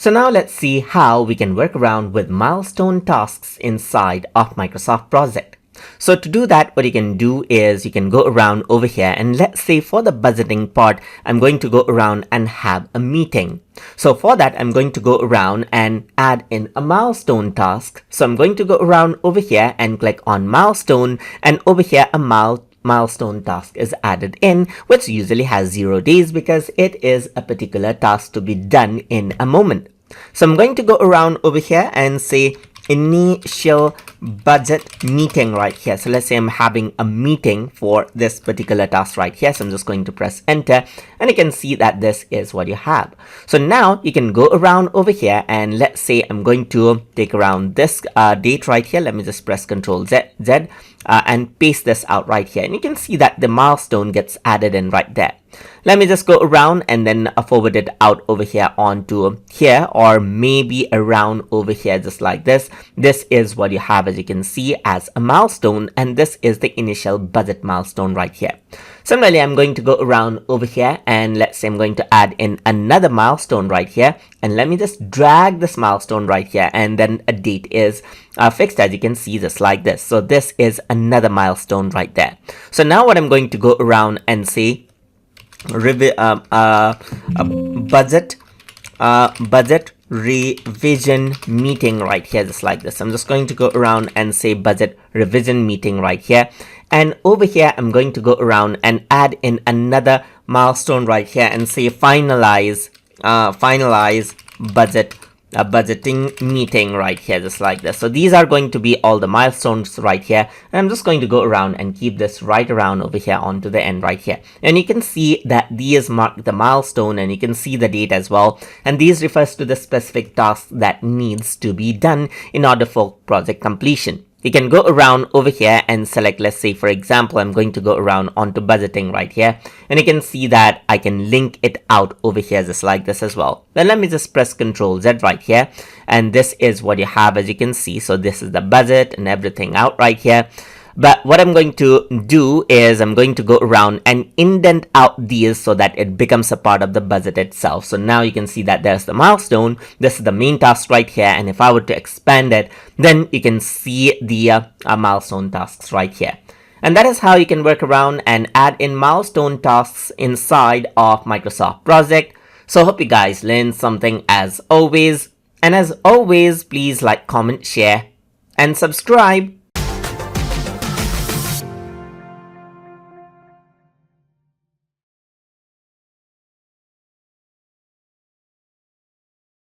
So now let's see how we can work around with milestone tasks inside of Microsoft Project. So to do that, what you can do is you can go around over here, and let's say for the budgeting part, I'm going to go around and have a meeting. So for that, I'm going to go around and add in a milestone task. So I'm going to go around over here and click on milestone, and over here a milestone task is added in, which usually has 0 days because it is a particular task to be done in a moment. So I'm going to go around over here and say initial budget meeting right here. So let's say I'm having a meeting for this particular task right here. So I'm just going to press enter, and you can see that this is what you have. So now you can go around over here, and let's say I'm going to take around this date right here. Let me just press Ctrl Z and paste this out right here, and you can see that the milestone gets added in right there. Let me just go around and then forward it out over here onto here, or maybe around over here just like this. This is what you have, as you can see, as a milestone, and this is the initial budget milestone right here. Similarly, I'm going to go around over here, and let's say I'm going to add in another milestone right here, and let me just drag this milestone right here, and then a date is fixed, as you can see, just like this. So this is another milestone right there. So now what I'm going to go around and say budget revision meeting right here, just like this. I'm just going to go around and say budget revision meeting right here, and over here I'm going to go around and add in another milestone right here and say finalize budgeting meeting right here, just like this. So these are going to be all the milestones right here, and I'm just going to go around and keep this right around over here onto the end right here, and you can see that these mark the milestone, and you can see the date as well, and these refers to the specific task that needs to be done in order for project completion. You can go around over here and select, let's say for example, I'm going to go around onto budgeting right here, and you can see that I can link it out over here just like this as well. Then let me just press Ctrl Z right here, and this is what you have, as you can see. So this is the budget and everything out right here. But what I'm going to do is I'm going to go around and indent out these so that it becomes a part of the budget itself. So now you can see that there's the milestone. This is the main task right here. And if I were to expand it, then you can see the milestone tasks right here. And that is how you can work around and add in milestone tasks inside of Microsoft Project. So I hope you guys learned something as always. And as always, please like, comment, share, and subscribe.